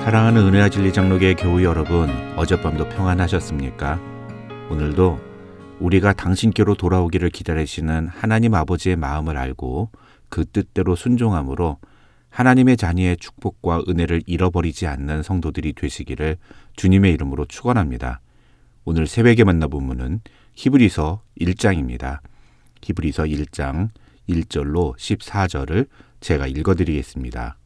사랑하는 은혜와 진리 장로교회 교우 여러분, 어젯밤도 평안하셨습니까? 오늘도 우리가 당신께로 돌아오기를 기다리시는 하나님 아버지의 마음을 알고 그 뜻대로 순종함으로 하나님의 자녀의 축복과 은혜를 잃어버리지 않는 성도들이 되시기를 주님의 이름으로 축원합니다. 오늘 새벽에 만나 본문은 히브리서 1장입니다. 히브리서 1장 1절로 14절을 제가 읽어드리겠습니다.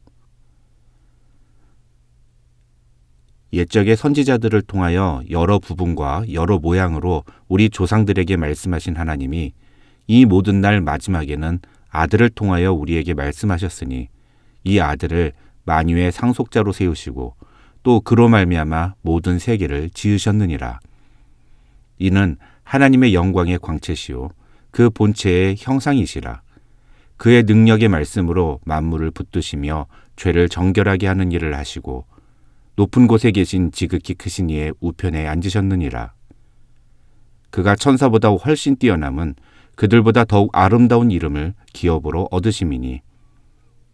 옛적의 선지자들을 통하여 여러 부분과 여러 모양으로 우리 조상들에게 말씀하신 하나님이 이 모든 날 마지막에는 아들을 통하여 우리에게 말씀하셨으니 이 아들을 만유의 상속자로 세우시고 또 그로 말미암아 모든 세계를 지으셨느니라. 이는 하나님의 영광의 광채시요 그 본체의 형상이시라. 그의 능력의 말씀으로 만물을 붙드시며 죄를 정결하게 하는 일을 하시고 높은 곳에 계신 지극히 크신 이의 우편에 앉으셨느니라. 그가 천사보다 훨씬 뛰어남은 그들보다 더욱 아름다운 이름을 기업으로 얻으심이니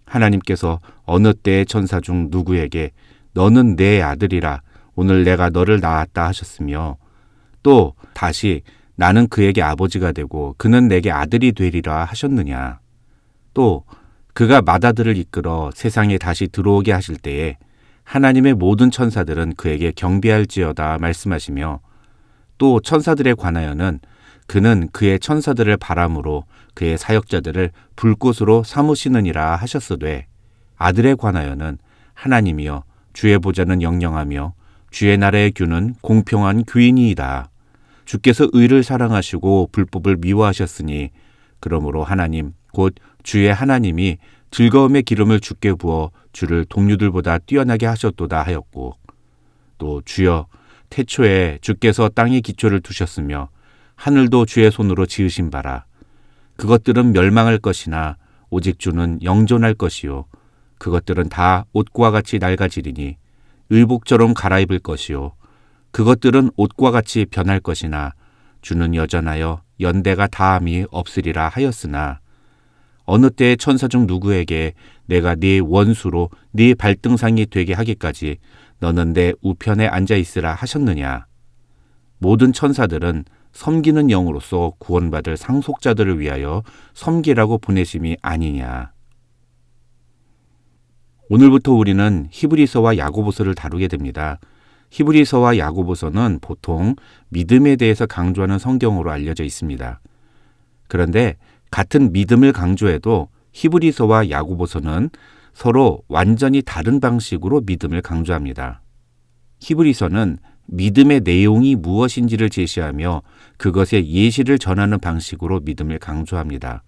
하나님께서 어느 때의 천사 중 누구에게 너는 내 아들이라 오늘 내가 너를 낳았다 하셨으며 또 다시 나는 그에게 아버지가 되고 그는 내게 아들이 되리라 하셨느냐. 또 그가 맏아들을 이끌어 세상에 다시 들어오게 하실 때에 하나님의 모든 천사들은 그에게 경배할지어다 말씀하시며 또 천사들에 관하여는 그는 그의 천사들을 바람으로 그의 사역자들을 불꽃으로 삼으시느니라 하셨으되 아들에 관하여는 하나님이여 주의 보좌는 영영하며 주의 나라의 규는 공평한 규이니이다. 주께서 의를 사랑하시고 불법을 미워하셨으니 그러므로 하나님 곧 주의 하나님이 즐거움의 기름을 주께 부어 주를 동류들보다 뛰어나게 하셨도다 하였고 또 주여 태초에 주께서 땅의 기초를 두셨으며 하늘도 주의 손으로 지으신 바라. 그것들은 멸망할 것이나 오직 주는 영존할 것이요 그것들은 다 옷과 같이 낡아지리니 의복처럼 갈아입을 것이요 그것들은 옷과 같이 변할 것이나 주는 여전하여 연대가 다함이 없으리라 하였으나 어느 때의 천사 중 누구에게 내가 네 원수로 네 발등상이 되게 하기까지 너는 내 우편에 앉아 있으라 하셨느냐. 모든 천사들은 섬기는 영으로서 구원받을 상속자들을 위하여 섬기라고 보내심이 아니냐. 오늘부터 우리는 히브리서와 야고보서를 다루게 됩니다. 히브리서와 야고보서는 보통 믿음에 대해서 강조하는 성경으로 알려져 있습니다. 그런데 같은 믿음을 강조해도 히브리서와 야고보서는 서로 완전히 다른 방식으로 믿음을 강조합니다. 히브리서는 믿음의 내용이 무엇인지를 제시하며 그것의 예시를 전하는 방식으로 믿음을 강조합니다.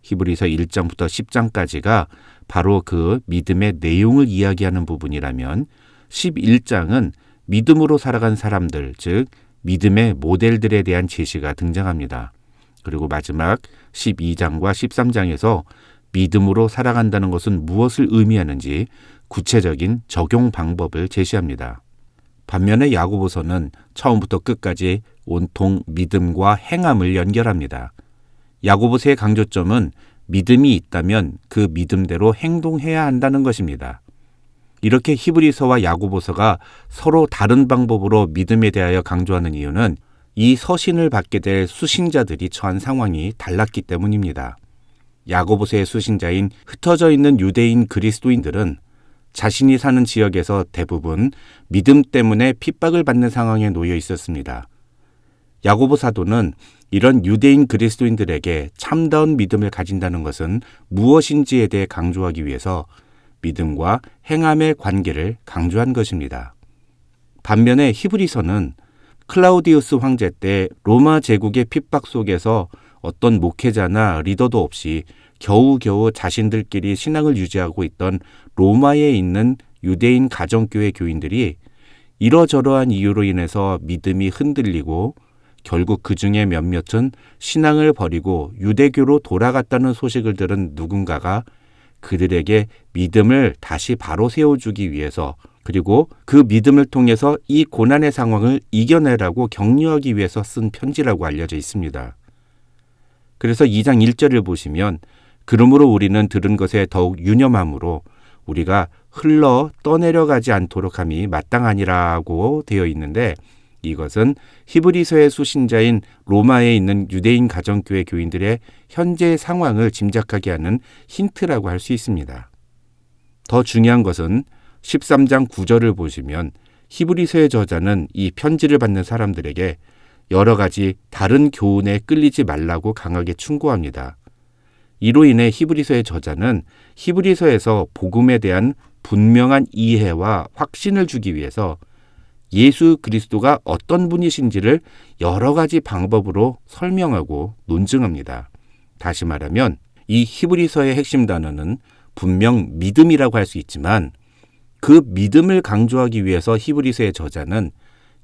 히브리서 1장부터 10장까지가 바로 그 믿음의 내용을 이야기하는 부분이라면 11장은 믿음으로 살아간 사람들, 즉 믿음의 모델들에 대한 제시가 등장합니다. 그리고 마지막 12장과 13장에서 믿음으로 살아간다는 것은 무엇을 의미하는지 구체적인 적용 방법을 제시합니다. 반면에 야고보서는 처음부터 끝까지 온통 믿음과 행함을 연결합니다. 야고보서의 강조점은 믿음이 있다면 그 믿음대로 행동해야 한다는 것입니다. 이렇게 히브리서와 야고보서가 서로 다른 방법으로 믿음에 대하여 강조하는 이유는 이 서신을 받게 될 수신자들이 처한 상황이 달랐기 때문입니다. 야고보서의 수신자인 흩어져 있는 유대인 그리스도인들은 자신이 사는 지역에서 대부분 믿음 때문에 핍박을 받는 상황에 놓여 있었습니다. 야고보 사도는 이런 유대인 그리스도인들에게 참다운 믿음을 가진다는 것은 무엇인지에 대해 강조하기 위해서 믿음과 행함의 관계를 강조한 것입니다. 반면에 히브리서는 클라우디우스 황제 때 로마 제국의 핍박 속에서 어떤 목회자나 리더도 없이 겨우겨우 자신들끼리 신앙을 유지하고 있던 로마에 있는 유대인 가정교회 교인들이 이러저러한 이유로 인해서 믿음이 흔들리고 결국 그 중에 몇몇은 신앙을 버리고 유대교로 돌아갔다는 소식을 들은 누군가가 그들에게 믿음을 다시 바로 세워주기 위해서 그리고 그 믿음을 통해서 이 고난의 상황을 이겨내라고 격려하기 위해서 쓴 편지라고 알려져 있습니다. 그래서 2장 1절을 보시면 그러므로 우리는 들은 것에 더욱 유념함으로 우리가 흘러 떠내려가지 않도록 함이 마땅하니라고 되어 있는데, 이것은 히브리서의 수신자인 로마에 있는 유대인 가정교회 교인들의 현재 상황을 짐작하게 하는 힌트라고 할 수 있습니다. 더 중요한 것은 13장 9절을 보시면 히브리서의 저자는 이 편지를 받는 사람들에게 여러 가지 다른 교훈에 끌리지 말라고 강하게 충고합니다. 이로 인해 히브리서의 저자는 히브리서에서 복음에 대한 분명한 이해와 확신을 주기 위해서 예수 그리스도가 어떤 분이신지를 여러 가지 방법으로 설명하고 논증합니다. 다시 말하면 이 히브리서의 핵심 단어는 분명 믿음이라고 할 수 있지만, 그 믿음을 강조하기 위해서 히브리서의 저자는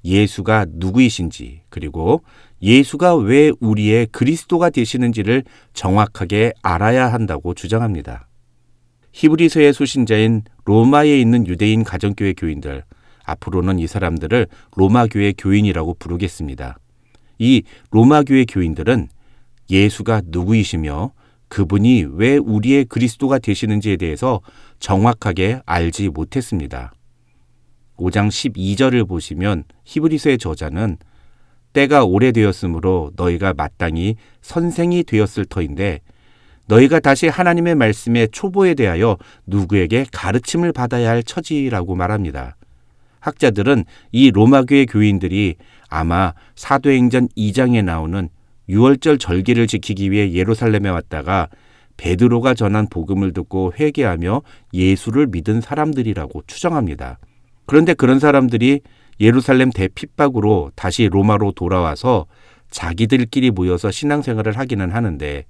예수가 누구이신지, 그리고 예수가 왜 우리의 그리스도가 되시는지를 정확하게 알아야 한다고 주장합니다. 히브리서의 수신자인 로마에 있는 유대인 가정교회 교인들, 앞으로는 이 사람들을 로마교회 교인이라고 부르겠습니다. 이 로마교회 교인들은 예수가 누구이시며 그분이 왜 우리의 그리스도가 되시는지에 대해서 정확하게 알지 못했습니다. 5장 12절을 보시면 히브리서의 저자는 때가 오래되었으므로 너희가 마땅히 선생이 되었을 터인데 너희가 다시 하나님의 말씀의 초보에 대하여 누구에게 가르침을 받아야 할 처지라고 말합니다. 학자들은 이 로마교회 교인들이 아마 사도행전 2장에 나오는 유월절 절기를 지키기 위해 예루살렘에 왔다가 베드로가 전한 복음을 듣고 회개하며 예수를 믿은 사람들이라고 추정합니다. 그런데 그런 사람들이 예루살렘 대핍박으로 다시 로마로 돌아와서 자기들끼리 모여서 신앙생활을 하기는 하는데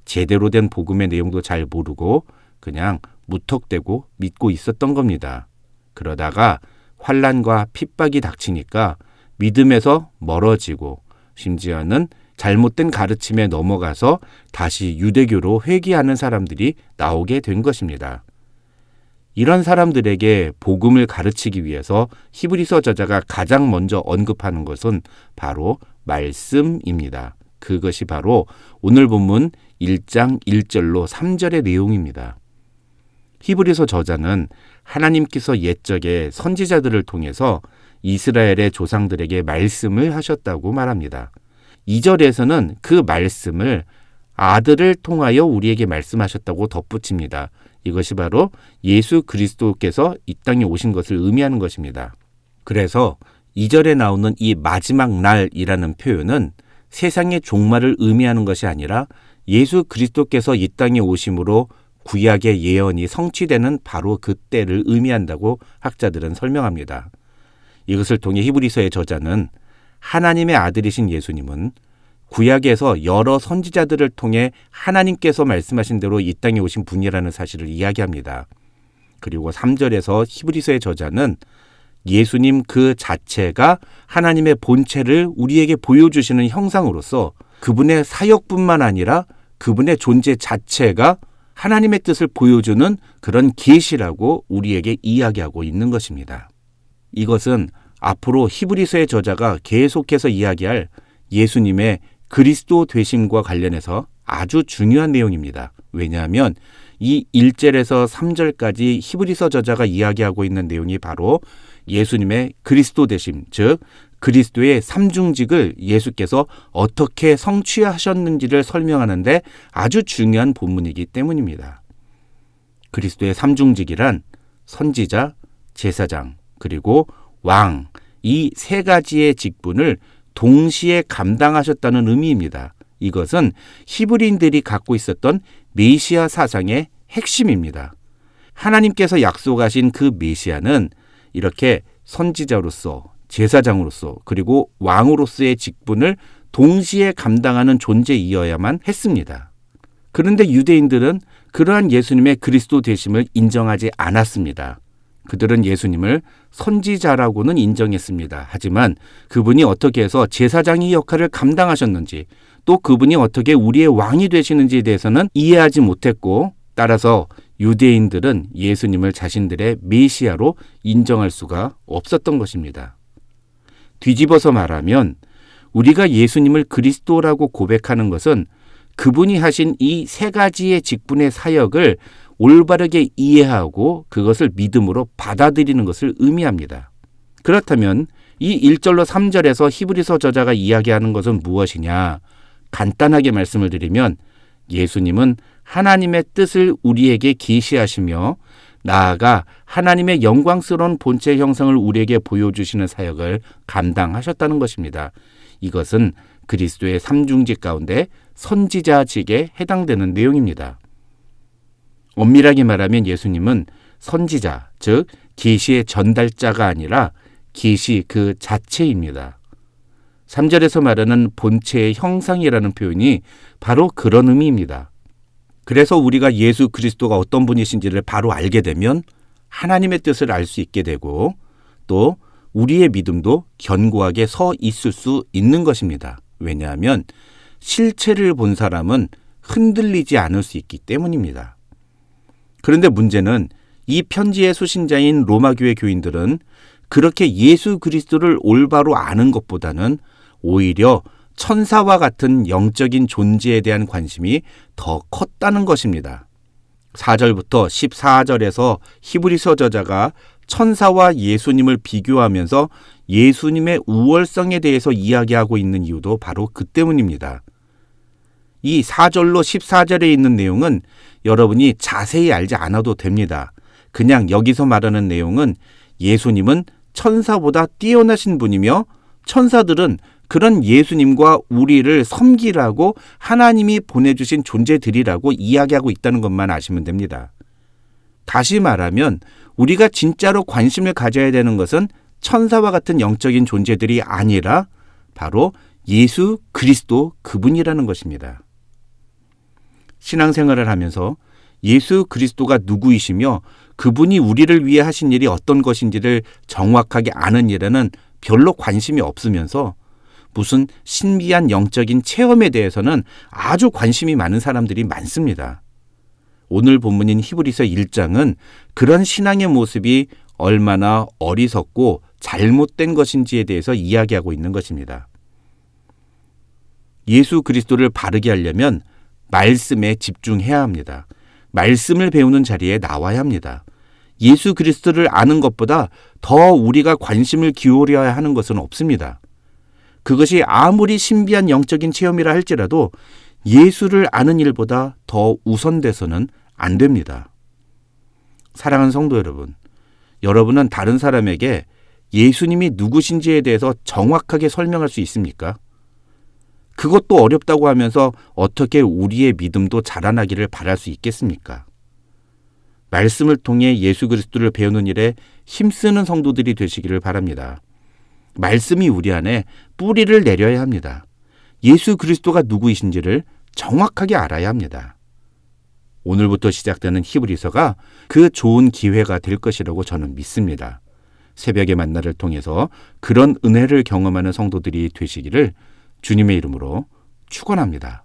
제대로 된 복음의 내용도 잘 모르고 그냥 무턱대고 믿고 있었던 겁니다. 그러다가 환난과 핍박이 닥치니까 믿음에서 멀어지고 심지어는 잘못된 가르침에 넘어가서 다시 유대교로 회귀하는 사람들이 나오게 된 것입니다. 이런 사람들에게 복음을 가르치기 위해서 히브리서 저자가 가장 먼저 언급하는 것은 바로 말씀입니다. 그것이 바로 오늘 본문 1장 1절로 3절의 내용입니다. 히브리서 저자는 하나님께서 옛적에 선지자들을 통해서 이스라엘의 조상들에게 말씀을 하셨다고 말합니다. 2절에서는 그 말씀을 아들을 통하여 우리에게 말씀하셨다고 덧붙입니다. 이것이 바로 예수 그리스도께서 이 땅에 오신 것을 의미하는 것입니다. 그래서 2절에 나오는 이 마지막 날이라는 표현은 세상의 종말을 의미하는 것이 아니라 예수 그리스도께서 이 땅에 오심으로 구약의 예언이 성취되는 바로 그때를 의미한다고 학자들은 설명합니다. 이것을 통해 히브리서의 저자는 하나님의 아들이신 예수님은 구약에서 여러 선지자들을 통해 하나님께서 말씀하신 대로 이 땅에 오신 분이라는 사실을 이야기합니다. 그리고 3절에서 히브리서의 저자는 예수님 그 자체가 하나님의 본체를 우리에게 보여주시는 형상으로서 그분의 사역뿐만 아니라 그분의 존재 자체가 하나님의 뜻을 보여주는 그런 계시라고 우리에게 이야기하고 있는 것입니다. 이것은 앞으로 히브리서의 저자가 계속해서 이야기할 예수님의 그리스도 되심과 관련해서 아주 중요한 내용입니다. 왜냐하면 이 1절에서 3절까지 히브리서 저자가 이야기하고 있는 내용이 바로 예수님의 그리스도 되심, 즉 그리스도의 삼중직을 예수께서 어떻게 성취하셨는지를 설명하는데 아주 중요한 본문이기 때문입니다. 그리스도의 삼중직이란 선지자, 제사장, 그리고 왕, 이 세 가지의 직분을 동시에 감당하셨다는 의미입니다. 이것은 히브리인들이 갖고 있었던 메시아 사상의 핵심입니다. 하나님께서 약속하신 그 메시아는 이렇게 선지자로서, 제사장으로서, 그리고 왕으로서의 직분을 동시에 감당하는 존재이어야만 했습니다. 그런데 유대인들은 그러한 예수님의 그리스도 되심을 인정하지 않았습니다. 그들은 예수님을 선지자라고는 인정했습니다. 하지만 그분이 어떻게 해서 제사장의 역할을 감당하셨는지, 또 그분이 어떻게 우리의 왕이 되시는지에 대해서는 이해하지 못했고, 따라서 유대인들은 예수님을 자신들의 메시아로 인정할 수가 없었던 것입니다. 뒤집어서 말하면 우리가 예수님을 그리스도라고 고백하는 것은 그분이 하신 이 세 가지의 직분의 사역을 올바르게 이해하고 그것을 믿음으로 받아들이는 것을 의미합니다. 그렇다면 이 1절로 3절에서 히브리서 저자가 이야기하는 것은 무엇이냐? 간단하게 말씀을 드리면 예수님은 하나님의 뜻을 우리에게 계시하시며 나아가 하나님의 영광스러운 본체 형상을 우리에게 보여주시는 사역을 감당하셨다는 것입니다. 이것은 그리스도의 삼중직 가운데 선지자직에 해당되는 내용입니다. 엄밀하게 말하면 예수님은 선지자, 즉 계시의 전달자가 아니라 계시 그 자체입니다. 3절에서 말하는 본체의 형상이라는 표현이 바로 그런 의미입니다. 그래서 우리가 예수 그리스도가 어떤 분이신지를 바로 알게 되면 하나님의 뜻을 알 수 있게 되고 또 우리의 믿음도 견고하게 서 있을 수 있는 것입니다. 왜냐하면 실체를 본 사람은 흔들리지 않을 수 있기 때문입니다. 그런데 문제는 이 편지의 수신자인 로마교회 교인들은 그렇게 예수 그리스도를 올바로 아는 것보다는 오히려 천사와 같은 영적인 존재에 대한 관심이 더 컸다는 것입니다. 4절부터 14절에서 히브리서 저자가 천사와 예수님을 비교하면서 예수님의 우월성에 대해서 이야기하고 있는 이유도 바로 그 때문입니다. 이 4절로 14절에 있는 내용은 여러분이 자세히 알지 않아도 됩니다. 그냥 여기서 말하는 내용은 예수님은 천사보다 뛰어나신 분이며 천사들은 그런 예수님과 우리를 섬기라고 하나님이 보내주신 존재들이라고 이야기하고 있다는 것만 아시면 됩니다. 다시 말하면 우리가 진짜로 관심을 가져야 되는 것은 천사와 같은 영적인 존재들이 아니라 바로 예수 그리스도 그분이라는 것입니다. 신앙생활을 하면서 예수 그리스도가 누구이시며 그분이 우리를 위해 하신 일이 어떤 것인지를 정확하게 아는 일에는 별로 관심이 없으면서 무슨 신비한 영적인 체험에 대해서는 아주 관심이 많은 사람들이 많습니다. 오늘 본문인 히브리서 1장은 그런 신앙의 모습이 얼마나 어리석고 잘못된 것인지에 대해서 이야기하고 있는 것입니다. 예수 그리스도를 바르게 하려면 말씀에 집중해야 합니다. 말씀을 배우는 자리에 나와야 합니다. 예수 그리스도를 아는 것보다 더 우리가 관심을 기울여야 하는 것은 없습니다. 그것이 아무리 신비한 영적인 체험이라 할지라도 예수를 아는 일보다 더 우선돼서는 안 됩니다. 사랑하는 성도 여러분, 여러분은 다른 사람에게 예수님이 누구신지에 대해서 정확하게 설명할 수 있습니까? 그것도 어렵다고 하면서 어떻게 우리의 믿음도 자라나기를 바랄 수 있겠습니까? 말씀을 통해 예수 그리스도를 배우는 일에 힘쓰는 성도들이 되시기를 바랍니다. 말씀이 우리 안에 뿌리를 내려야 합니다. 예수 그리스도가 누구이신지를 정확하게 알아야 합니다. 오늘부터 시작되는 히브리서가 그 좋은 기회가 될 것이라고 저는 믿습니다. 새벽의 만나를 통해서 그런 은혜를 경험하는 성도들이 되시기를 주님의 이름으로 축원합니다.